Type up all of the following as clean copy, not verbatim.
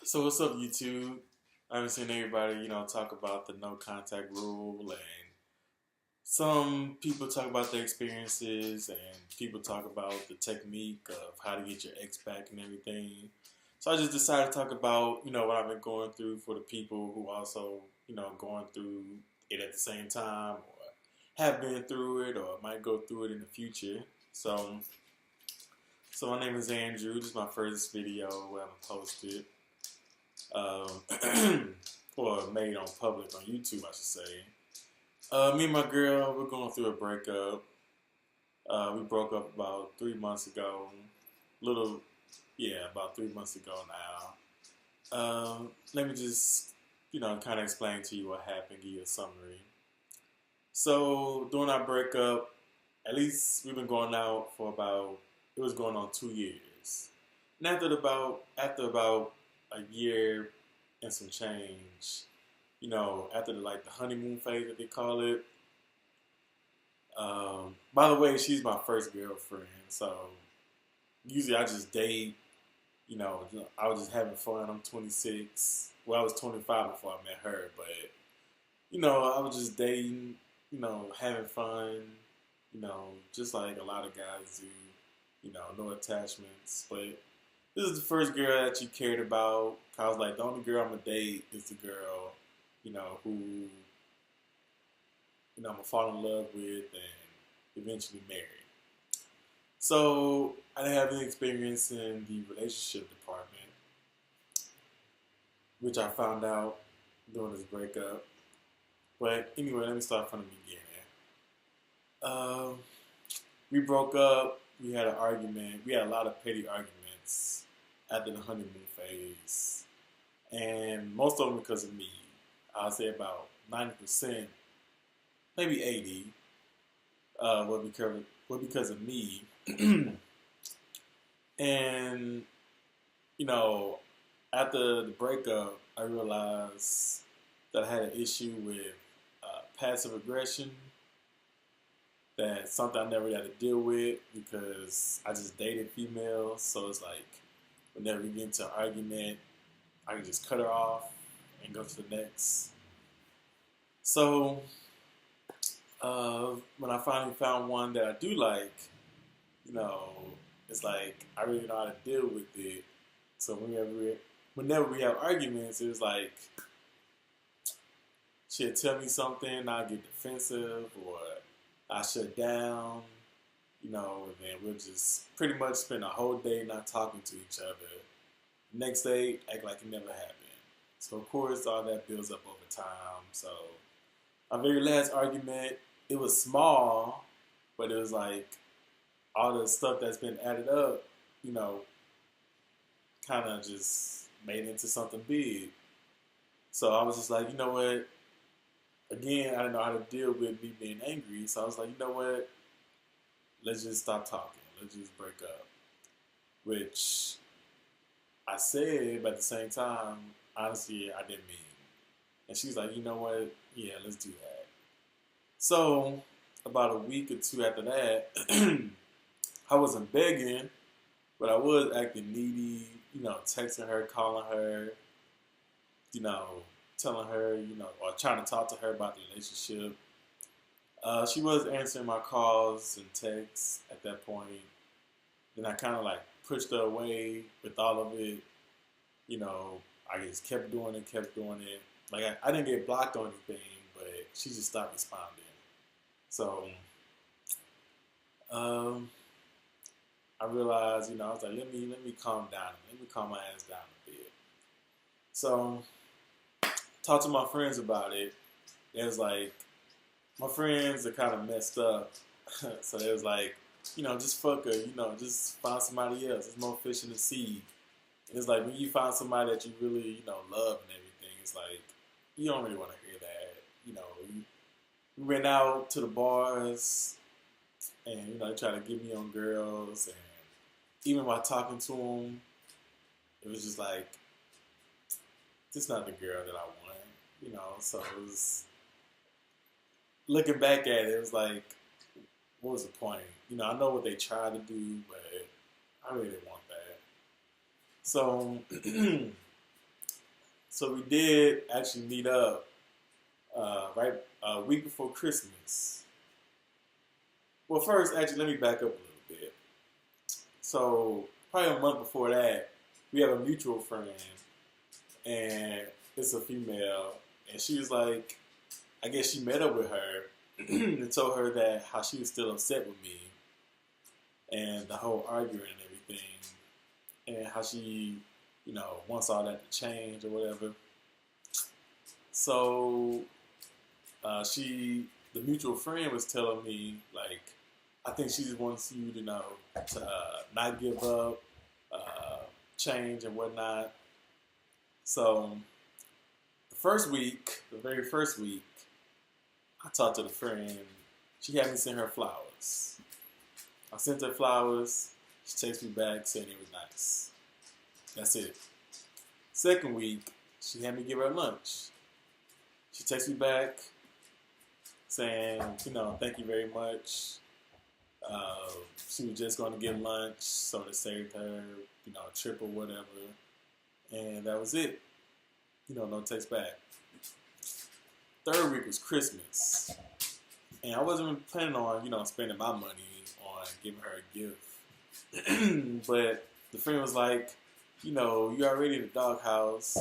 So what's up, YouTube? I've been seeing everybody, talk about the no contact rule, and some people talk about their experiences, and people talk about the technique of how to get your ex back and everything. So I just decided to talk about, what I've been going through for the people who also, going through it at the same time, or have been through it, or might go through it in the future. So my name is Andrew. This is my first video where I'm posted. Or made on public on YouTube, I should say. Me and my girl, we're going through a breakup. We broke up about 3 months ago. About 3 months ago now. Let me just, kind of explain to you what happened, give you a summary. So during our breakup, at least we've been going out for it was going on 2 years. And after about a year and some change, after the honeymoon phase that they call it. By the way, she's my first girlfriend, so usually I just date. I was just having fun. I'm 26. Well, I was 25 before I met her, but I was just dating. Having fun. Just like a lot of guys do. No attachments, but this is the first girl that you cared about. I was like, the only girl I'm gonna date is the girl, who, I'm gonna fall in love with and eventually marry. So I didn't have any experience in the relationship department, which I found out during this breakup. But anyway, let me start from the beginning. We broke up. We had an argument. We had a lot of petty arguments after the honeymoon phase, and most of them because of me. I'll say about 90%, maybe 80, were because of me. And after the breakup, I realized that I had an issue with passive aggression. That's something I never had to deal with because I just dated females. So it's like whenever we get into an argument, I can just cut her off and go to the next. So when I finally found one that I do like, it's like I really know how to deal with it. So whenever we have arguments, it was like she'll tell me something, I get defensive, or I shut down, and then we'll just pretty much spend a whole day not talking to each other. Next day, act like it never happened. So of course, all that builds up over time. So our very last argument, it was small, but it was like all the stuff that's been added up, kind of just made it into something big. So I was just like, you know what? Again, I didn't know how to deal with me being angry. So I was like, you know what? Let's just stop talking. Let's just break up. Which I said, but at the same time, honestly, I didn't mean. And she was like, you know what? Yeah, let's do that. So about a week or two after that, I wasn't begging, but I was acting needy, texting her, calling her, telling her, or trying to talk to her about the relationship. She was answering my calls and texts at that point. Then I kind of pushed her away with all of it. I just kept doing it. I didn't get blocked or anything, but she just stopped responding. So I realized, I was like, let me calm down. Let me calm my ass down a bit. So talked to my friends about it. It was like, my friends are kind of messed up. So it was like, just fuck her, just find somebody else. There's more fish in the sea. And it's like when you find somebody that you really, love and everything, it's like, you don't really want to hear that. We went out to the bars and, they tried to get me on girls. And even while talking to them, it was just like, this is not the girl that I want. So it was, looking back at it, it was like, what was the point? I know what they tried to do, but I really didn't want that. So So we did actually meet up right a week before Christmas. Well, first, actually, let me back up a little bit. So probably a month before that, we have a mutual friend, and it's a female, and she was like, I guess she met up with her and told her that how she was still upset with me and the whole arguing and everything, and how she, wants all that to change or whatever. So the mutual friend was telling me, like, I think she just wants you to not give up, change and whatnot. So the very first week, I talked to the friend. She had me send her flowers. I sent her flowers. She texted me back saying it was nice. That's it. Second week, she had me give her lunch. She texted me back saying, thank you very much. She was just going to get lunch, so it saved her, a trip or whatever. And that was it. No text back. Third week was Christmas. And I wasn't even planning on, spending my money on giving her a gift. But the friend was like, you're already in the doghouse,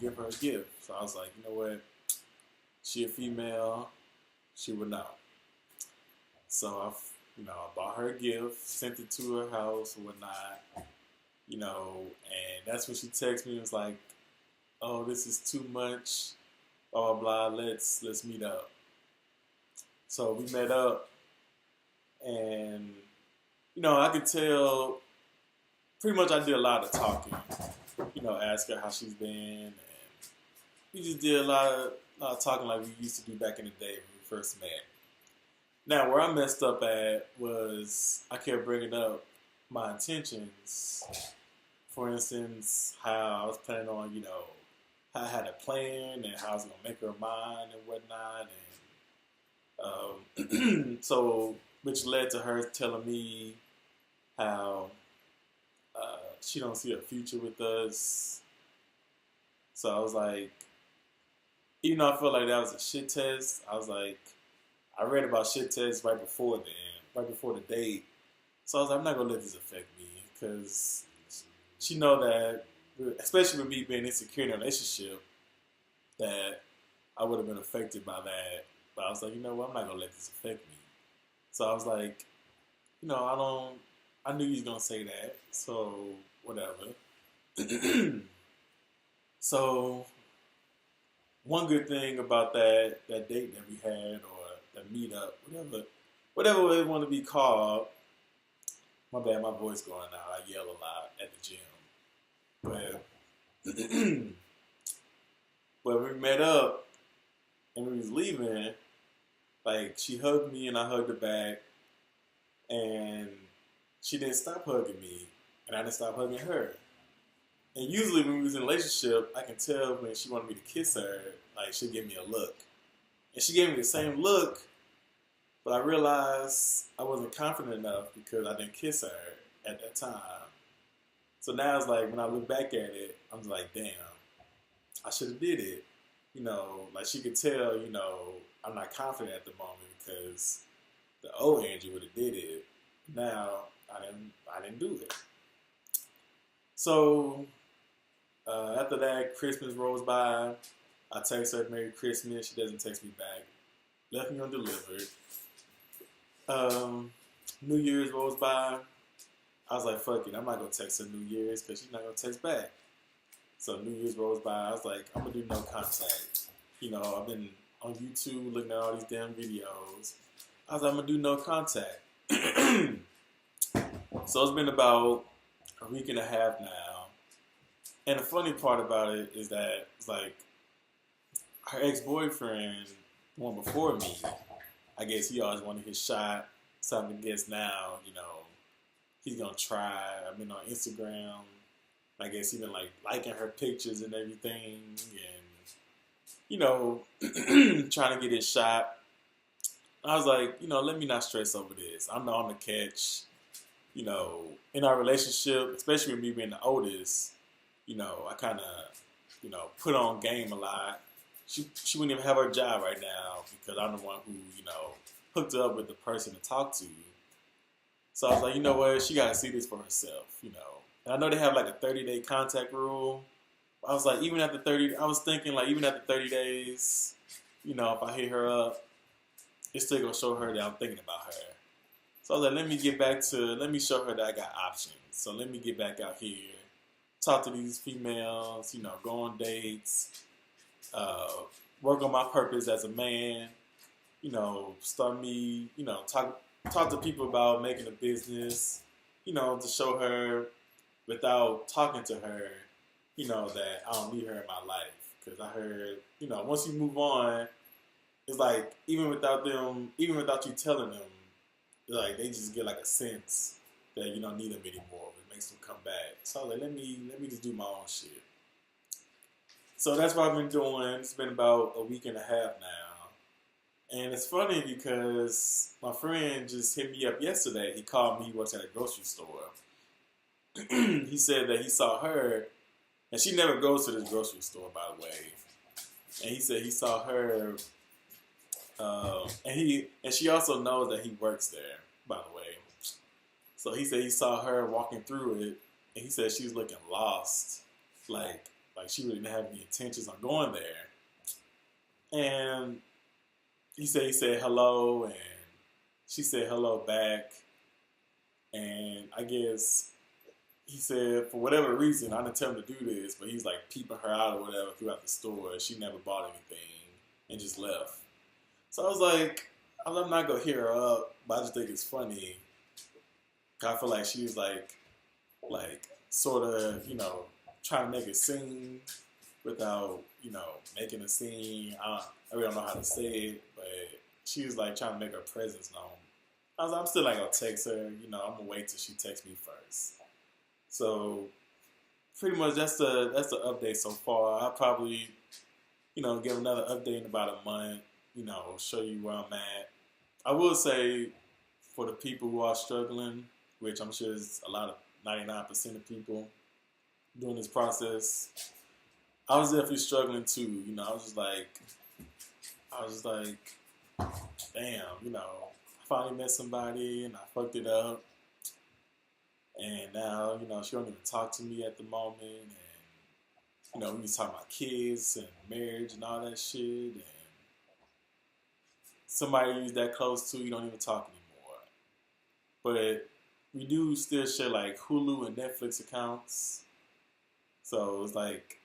give her a gift. So I was like, you know what? She a female. She would know. So I bought her a gift, sent it to her house or whatnot, and that's when she texted me and was like, oh, this is too much, blah, blah, blah, let's meet up. So we met up, and, I could tell, pretty much I did a lot of talking, ask her how she's been, and we just did a lot of talking like we used to do back in the day when we first met. Now, where I messed up at was I kept bringing up my intentions. For instance, how I was planning on, how I had a plan and how I was going to make her mine and whatnot. And so, which led to her telling me how she don't see a future with us. So I was like, even though I felt like that was a shit test, I was like, I read about shit tests right before the date. So I was like, I'm not going to let this affect me. Because she know that, especially with me being insecure in a relationship, that I would have been affected by that. But I was like, you know what, I'm not going to let this affect me. So I was like, I knew he was going to say that. So, whatever. So, one good thing about that date that we had, or the meetup, whatever it want to be called. My bad, my voice going out. I yell a lot at the gym. But when we met up and we was leaving, like, she hugged me and I hugged her back, and she didn't stop hugging me, and I didn't stop hugging her. And usually when we was in a relationship, I can tell when she wanted me to kiss her, like, she'd give me a look. And she gave me the same look, but I realized I wasn't confident enough because I didn't kiss her at that time. So now it's like, when I look back at it, I'm like, damn, I should have did it. Like, she could tell, I'm not confident at the moment because the old Angie would have did it. Now, I didn't do it. So, after that, Christmas rolls by. I text her Merry Christmas. She doesn't text me back. Left me undelivered. New Year's rolls by. I was like, fuck it. I'm not going to text her New Year's because she's not going to text back. So New Year's rolls by. I was like, I'm going to do no contact. I've been on YouTube looking at all these damn videos. I was like, I'm going to do no contact. So it's been about a week and a half now. And the funny part about it is that it's like her ex-boyfriend, the one before me, I guess he always wanted his shot. So I guess now, he's going to try. I've been on Instagram. I guess he's been liking her pictures and everything. And, trying to get his shot. I was like, let me not stress over this. I know I'm the catch. In our relationship, especially with me being the oldest, I kind of put on game a lot. She wouldn't even have her job right now because I'm the one who, hooked her up with the person to talk to. So I was like, you know what? She got to see this for herself. And I know they have like a 30-day contact rule. I was like, even after 30, I was thinking like even after 30 days, if I hit her up, it's still gonna show her that I'm thinking about her. So I was like, let me show her that I got options. So let me get back out here, talk to these females, go on dates, work on my purpose as a man, start me, talk to people about making a business, to show her without talking to her, that I don't need her in my life. Because I heard, once you move on, it's like even without you telling them, like they just get like a sense that you don't need them anymore. It makes them come back. So I was like, let me just do my own shit. So that's what I've been doing. It's been about a week and a half now. And it's funny because my friend just hit me up yesterday. He called me. He works at a grocery store. He said that he saw her, and she never goes to this grocery store, by the way. And he said he saw her, and she also knows that he works there, by the way. So he said he saw her walking through it, and he said she was looking lost, like she really didn't have any intentions on going there. And he said hello, and she said hello back, and I guess he said for whatever reason, I didn't tell him to do this, but he's like peeping her out or whatever throughout the store. She never bought anything and just left. So I was like, I'm not gonna hit her up, but I just think it's funny. I feel like she was like sort of, trying to make a scene without, making a scene. I really don't know how to say it, but she was like trying to make her presence known. I was like, I'm still not gonna text her. I'm gonna wait till she texts me first. So pretty much that's the update so far. I'll probably, give another update in about a month. Show you where I'm at. I will say for the people who are struggling, which I'm sure is a lot of 99% of people during this process, I was definitely struggling too. I was just like, damn, I finally met somebody and I fucked it up. And now, she don't even talk to me at the moment. And, we was talking about kids and marriage and all that shit. And somebody you that close to, you don't even talk anymore. But we do still share like Hulu and Netflix accounts. So it's like,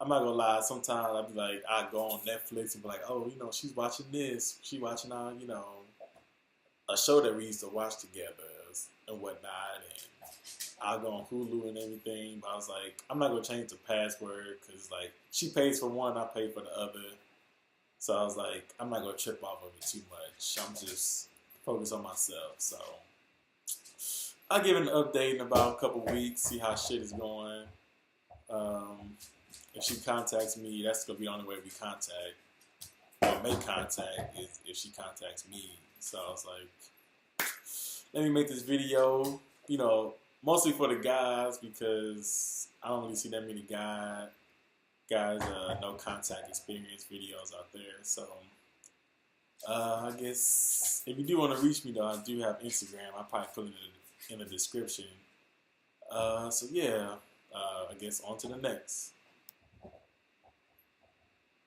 I'm not gonna lie, sometimes I'll be like, I go on Netflix and be like, oh, she's watching this. She watching a show that we used to watch together and whatnot. And I'll go on Hulu and everything. But I was like, I'm not gonna change the password because like she pays for one, I pay for the other. So I was like, I'm not gonna trip off of it too much. I'm just focused on myself. So I'll give it an update in about a couple weeks, see how shit is going. If she contacts me, that's gonna be the only way we make contact is if she contacts me. So I was like, let me make this video, mostly for the guys because I don't really see that many guys no contact experience videos out there. So I guess if you do want to reach me though, I do have Instagram. I'll probably put it in the description. So yeah, I guess on to the next.